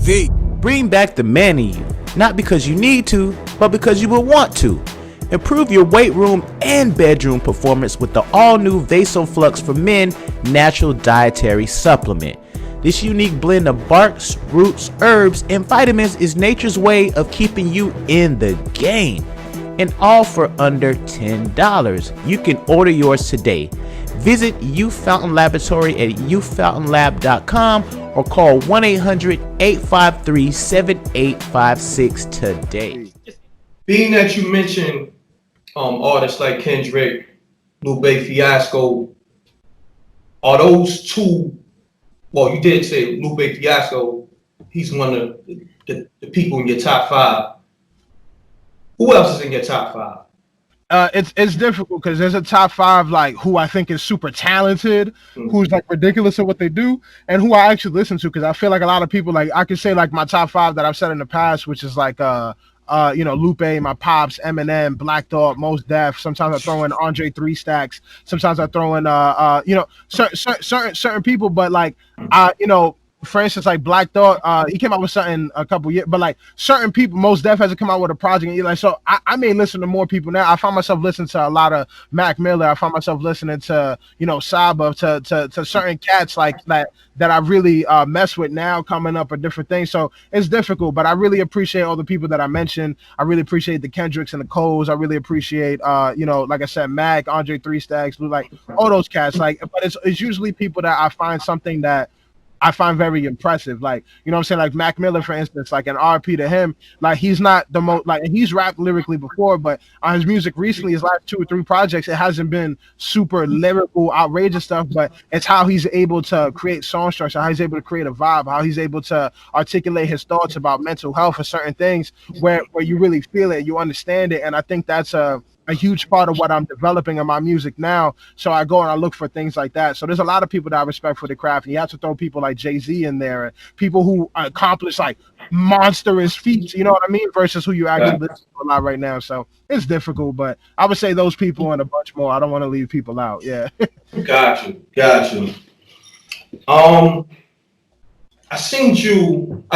Mrecktv. Bring back the man in you, not because you need to, but because you will want to. Improve your weight room and bedroom performance with the all-new VasoFlux for Men natural dietary supplement. This unique blend of barks, roots, herbs, and vitamins is nature's way of keeping you in the game. And all for under $10. You can order yours today. Visit Youth Fountain Laboratory at youthfountainlab.com or call 1-800-853-7856 today. Being that you mentioned artists like Kendrick, Lupe Fiasco, are those two? Well, you did say Lupe Fiasco. He's one of the people in your top five. Who else is in your top five? It's difficult because there's a top five like who I think is super talented, who's like ridiculous at what they do, and who I actually listen to because I feel like a lot of people like I could say like my top five that I've said in the past, which is like Lupe, my pops, Eminem, Black Thought, Mos Def. Sometimes I throw in Andre 3 Stacks. Sometimes I throw in certain people, but like for instance, like Black Thought, he came out with something a couple years, but like certain people, Mos Def hasn't come out with a project. And like, so I may listen to more people now. I find myself listening to a lot of Mac Miller. I find myself listening to, Saba, to certain cats like that I really mess with now coming up or different things. So it's difficult, but I really appreciate all the people that I mentioned. I really appreciate the Kendricks and the Coles. I really appreciate, like I said, Mac, Andre 3 Stacks, like all those cats. Like, but it's usually people that I find something that I find very impressive. Like, you know what I'm saying? Like Mac Miller, for instance, like an RP to him, like he's not the most, like he's rapped lyrically before, but on his music recently, his last 2 or 3 projects, it hasn't been super lyrical, outrageous stuff, but it's how he's able to create song structure, how he's able to create a vibe, how he's able to articulate his thoughts about mental health or certain things where you really feel it, you understand it. And I think that's a huge part of what I'm developing in my music now. So I go and I look for things like that. So there's a lot of people that I respect for the craft. And you have to throw people like Jay-Z in there, and people who accomplish like monstrous feats, you know what I mean? Versus who you actually listen to a lot right now. So it's difficult, but I would say those people and a bunch more. I don't want to leave people out. Yeah. Got you. I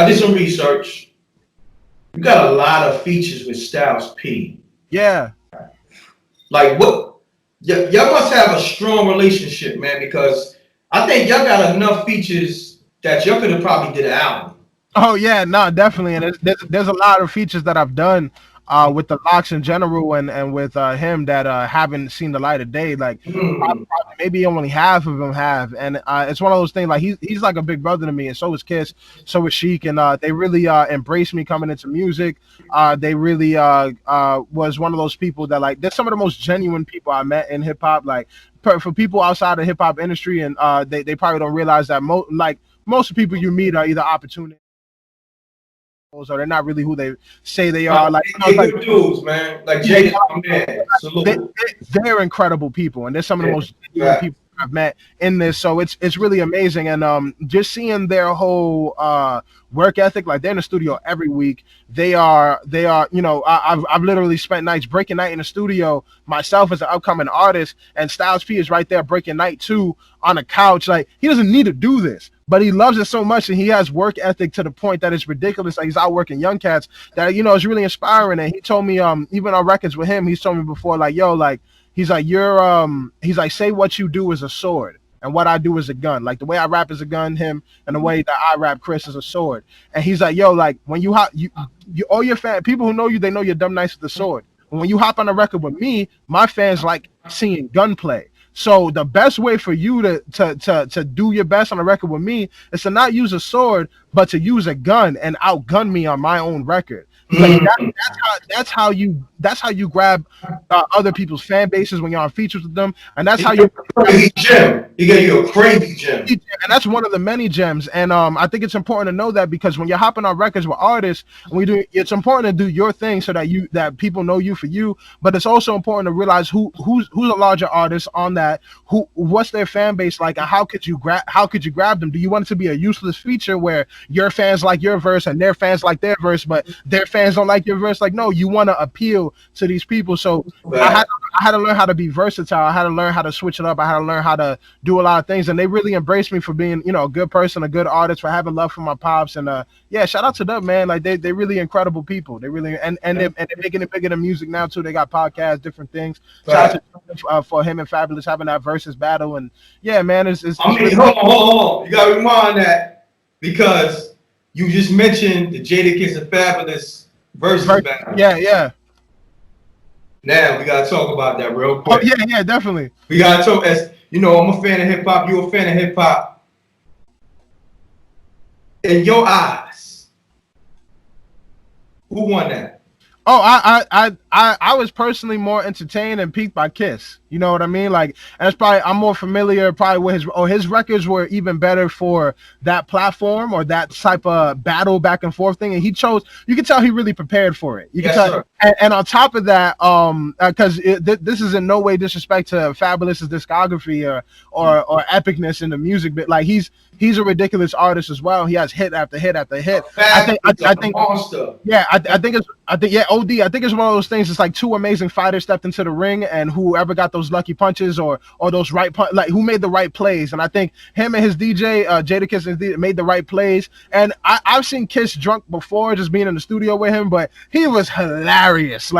did some research. You got a lot of features with Styles P. Yeah. Like what? Y'all must have a strong relationship, man, because I think y'all got enough features that y'all could have probably did an album. Oh yeah, no, definitely. And there's a lot of features that I've done with the Locks in general and with him that haven't seen the light of day. Like probably maybe only half of them have. And it's one of those things like he's like a big brother to me, and so is Kiss, so is Sheik, and they really embraced me coming into music. They really was one of those people that like they're some of the most genuine people I met in hip hop. Like for people outside the hip hop industry, and they probably don't realize that most of the people you meet are either opportunists or they're not really who they say they are. Like, good dudes, man. Like Jay, man. They're incredible people, and they're some of the most genuine people I've met in this. So it's really amazing, and just seeing their whole work ethic. Like they're in the studio every week. They are. I've literally spent nights breaking night in the studio myself as an upcoming artist, and Styles P is right there breaking night too on a couch. Like he doesn't need to do this, but he loves it so much, and he has work ethic to the point that it's ridiculous. Like he's outworking young cats that it's really inspiring. And he told me even on records with him, he's told me before, like, yo, like he's like he's like, say what you do is a sword and what I do is a gun. Like the way I rap is a gun, him, and the way that I rap Chris is a sword. And he's like, yo, like when you all your people who know you, they know you're dumb nice with the sword. But when you hop on a record with me, my fans like seeing gunplay. So the best way for you to do your best on a record with me is to not use a sword, but to use a gun and outgun me on my own record. Like that's how you grab other people's fan bases when you're on features with them, and that's how you crazy gem. You get you a crazy gem, and that's one of the many gems. And I think it's important to know that because when you're hopping on records with artists, it's important to do your thing so that people know you for you. But it's also important to realize who's a larger artist on that. What's their fan base like, and how could you grab them? Do you want it to be a useless feature where your fans like your verse and their fans like their verse, but their fans fans don't like your verse. Like, no, you want to appeal to these people. So I had to learn how to be versatile. I had to learn how to switch it up. I had to learn how to do a lot of things, and they really embraced me for being, a good person, a good artist, for having love for my pops. And yeah, shout out to them, man. Like they really incredible people. They really and they're making it bigger than music now too. They got podcasts, different things. Shout out to for him and Fabolous having that versus battle. And yeah, man, it's really hold on. You gotta remind that, because you just mentioned the Jadakiss and Fabolous versus battle. Yeah. Now we gotta talk about that real quick. Oh yeah, definitely. We gotta talk. As you know, I'm a fan of hip hop. You're a fan of hip hop. In your eyes, who won that? Oh, I was personally more entertained and piqued by Kiss. You know what I mean? Like, and it's probably, I'm more familiar probably with his records were even better for that platform or that type of battle back and forth thing. And you can tell he really prepared for it. You can tell. And on top of that, because this is in no way disrespect to Fabolous's discography or epicness in the music, but like he's a ridiculous artist as well. He has hit after hit after hit. I think monster. Yeah, I think OD. I think it's one of those things. It's like two amazing fighters stepped into the ring, and whoever got those lucky punches or those right like who made the right plays. And I think him and his DJ, Jadakiss, and DJ, made the right plays. And I've seen Kiss drunk before, just being in the studio with him, but he was hilarious.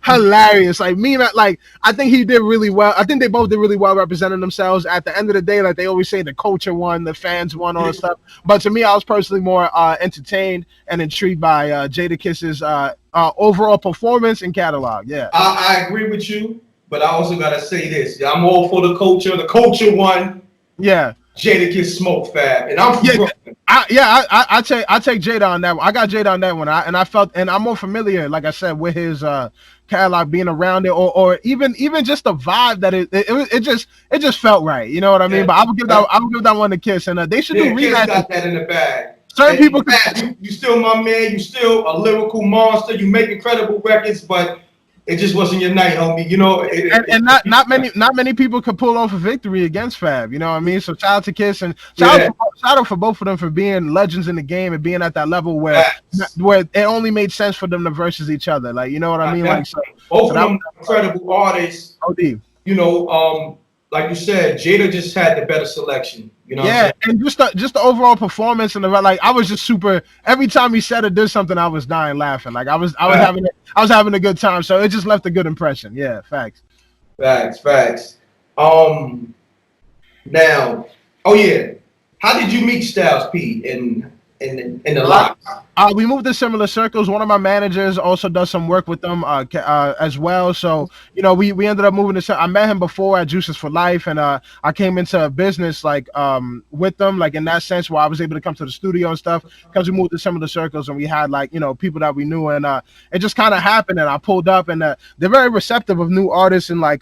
Hilarious. Like me, like I think he did really well. I think they both did really well representing themselves. At the end of the day, like they always say, the culture won, the fans won, all that stuff. But to me, I was personally more entertained and intrigued by Jadakiss's overall performance and catalog. Yeah, I agree with you, but I also gotta say this: I'm all for the culture. The culture won. Yeah, Jadakiss smoked Fab, and I'm from Brooklyn. I take Jada on that one. I got Jada on that one. I felt, and I'm more familiar, like I said, with his catalog, being around it, or even just the vibe that it just felt right. You know what I mean? But I would give that one to Kiss, and they should do rematches. Kiss got that in the bag. Certain people, you still my man. You still a lyrical monster. You make incredible records, but it just wasn't your night, homie. You know, not many people could pull off a victory against Fab. You know what I mean? So shout out to Kiss, and shout out for both of them for being legends in the game and being at that level where it only made sense for them to versus each other. Like, you know what I mean? Like, both of them incredible artists. OD. You know, like you said, Jada just had the better selection. You know, and just the overall performance and I was just super. Every time he said or did something, I was dying laughing. Like I was having a good time. So it just left a good impression. Yeah, facts. Now, how did you meet Styles P in the lot? We moved in similar circles. One of my managers also does some work with them as well. So, we ended up moving to. I met him before at Juices for Life, and I came into business with them, like in that sense, where I was able to come to the studio and stuff because we moved in similar circles and we had people that we knew, and it just kind of happened. And I pulled up, and they're very receptive of new artists, and not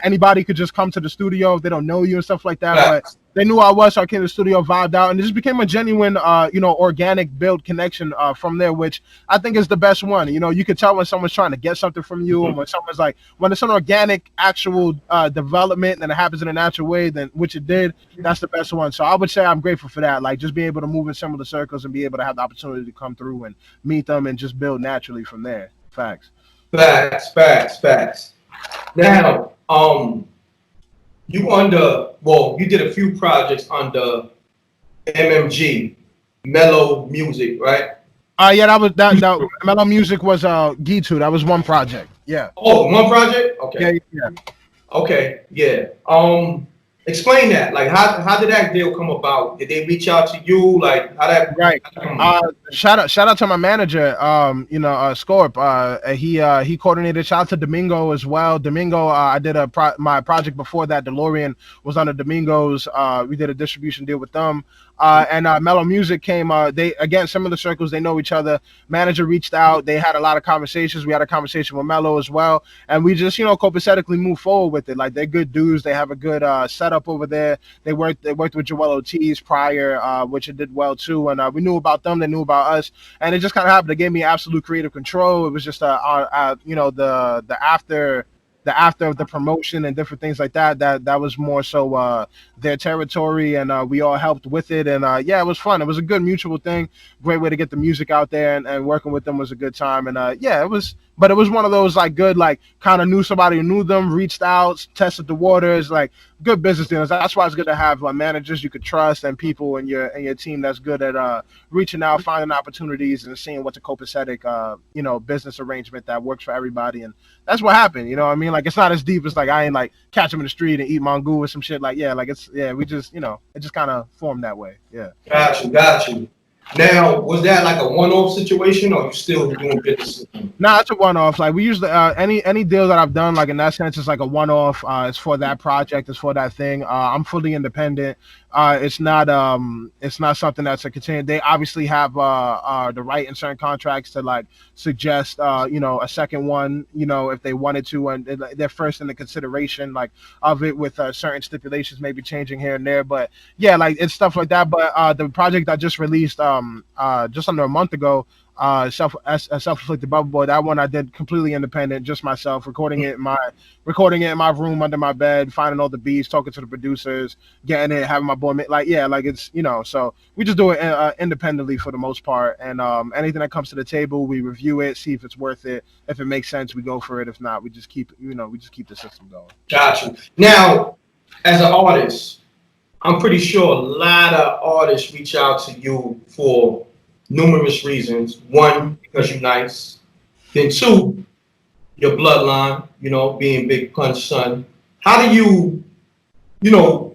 anybody could just come to the studio if they don't know you and stuff like that, but they knew I was, so I came to the studio, vibed out, and it just became a genuine, organic build connection from there, which I think is the best one. You can tell when someone's trying to get something from you, and when someone's when it's an organic, actual development and it happens in a natural way, then which it did, that's the best one. So I would say I'm grateful for that, like just being able to move in similar circles and be able to have the opportunity to come through and meet them and just build naturally from there. Facts. Now, you did a few projects under MMG, Mellow Music, right? That Mellow Music was Gitu. That was one project. Yeah. Oh, one project? Okay. Yeah. Okay, yeah. Explain that. Like, how did that deal come about? Did they reach out to you? Like, how that? Right. Shout out to my manager. Scorp. He coordinated. Shout out to Domingo as well. Domingo. I did my project before that. DeLorean was under Domingo's. We did a distribution deal with them. And Mellow Music came. They again similar circles. They know each other. Manager reached out. They had a lot of conversations. We had a conversation with Mellow as well, and we just copacetically move forward with it. Like they're good dudes. They have a good setup over there. They worked with Joel Ortiz prior, which it did well too. And we knew about them. They knew about us, and it just kind of happened. They gave me absolute creative control. It was just the after the after of the promotion and different things like that. That was more so their territory, and we all helped with it. And yeah, it was fun. It was a good mutual thing. Great way to get the music out there, and working with them was a good time. And yeah, it was. But it was one of those like good, like kind of knew somebody who knew them, reached out, tested the waters, like good business dealers. That's why it's good to have managers you could trust and people in your team that's good at reaching out, finding opportunities, and seeing what's a copacetic business arrangement that works for everybody. And that's what happened. You know what I mean? Like it's not as deep as like I ain't like catch them in the street and eat mango or some shit. Like we just it just kind of formed that way. Yeah. Got you. Now, was that like a one-off situation, or you still doing business? Nah, it's a one-off. Like we usually any deal that I've done, like in that sense, it's like a one-off. It's for that project. It's for that thing. I'm fully independent. It's not something that's a continuing. They obviously have the right in certain contracts to like suggest a second one, if they wanted to, and they're first in the consideration like of it with certain stipulations maybe changing here and there. But yeah, like it's stuff like that. But the project I just released just under a month ago, self-inflicted bubble boy, that one I did completely independent, just myself, recording it in my room under my bed, finding all the beats, talking to the producers, getting it, having my boy it's so we just do it independently for the most part. And anything that comes to the table, we review it, see if it's worth it. If it makes sense, we go for it. If not, we just keep the system going. Gotcha. Now, as an artist, I'm pretty sure a lot of artists reach out to you for numerous reasons. One, because you're nice. Then two, your bloodline, being Big Pun's son. How do you,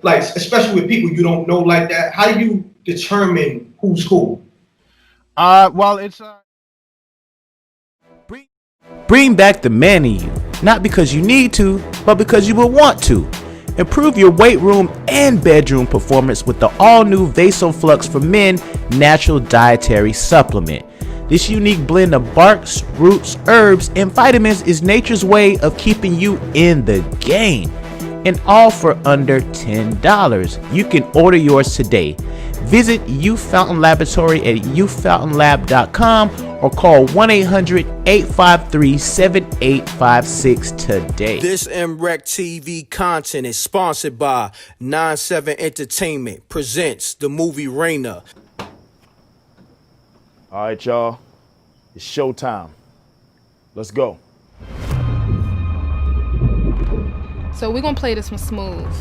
like, especially with people you don't know like that, how do you determine who's who? Well, it's Bring back the man in you, not because you need to, but because you will want to. Improve your weight room and bedroom performance with the all-new VasoFlux for Men Natural Dietary Supplement. This unique blend of barks, roots, herbs, and vitamins is nature's way of keeping you in the game. And all for under $10. You can order yours today. Visit Youth Fountain Laboratory at youthfountainlab.com or call 1-800-853-7856 today. This Mrecktv content is sponsored by 9-7 Entertainment presents the movie Raina. All right, y'all. It's showtime. Let's go. So we're gonna play this one smooth.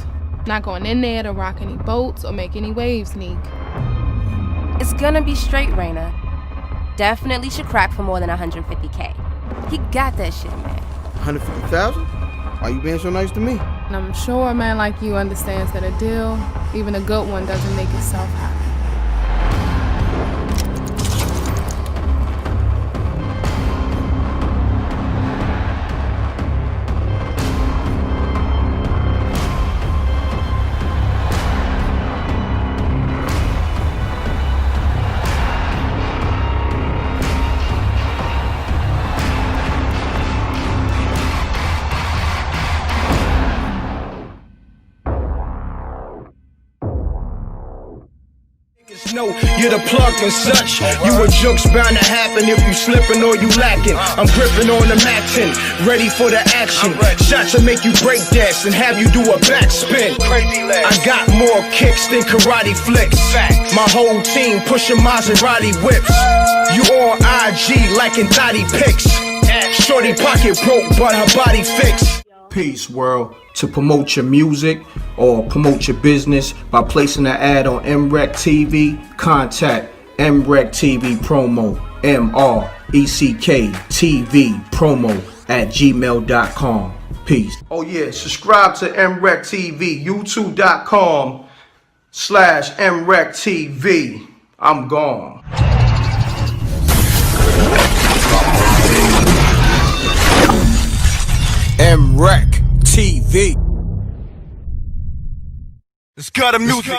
Not going in there to rock any boats or make any waves, Neek. It's gonna be straight, Raina. Definitely should crack for more than 150K. He got that shit, man. 150,000? Why you being so nice to me? And I'm sure a man like you understands that a deal, even a good one, doesn't make itself happen. know you're the plug and such. You a joke's bound to happen if you slipping or you lacking. I'm gripping on the Mac-10, ready for the action. Shots to make you break dance and have you do a backspin. I got more kicks than karate flicks. My whole team pushing Maserati whips. You on IG liking thotty pics. Shorty pocket broke but her body fixed. Peace world. To promote your music or promote your business by placing an ad on Mrecktv, contact mrecktvpromo, mrecktvpromo at gmail.com. Peace. Oh yeah, subscribe to Mrecktv, youtube.com/Mrecktv. I'm gone. Mrecktv. It's got a music.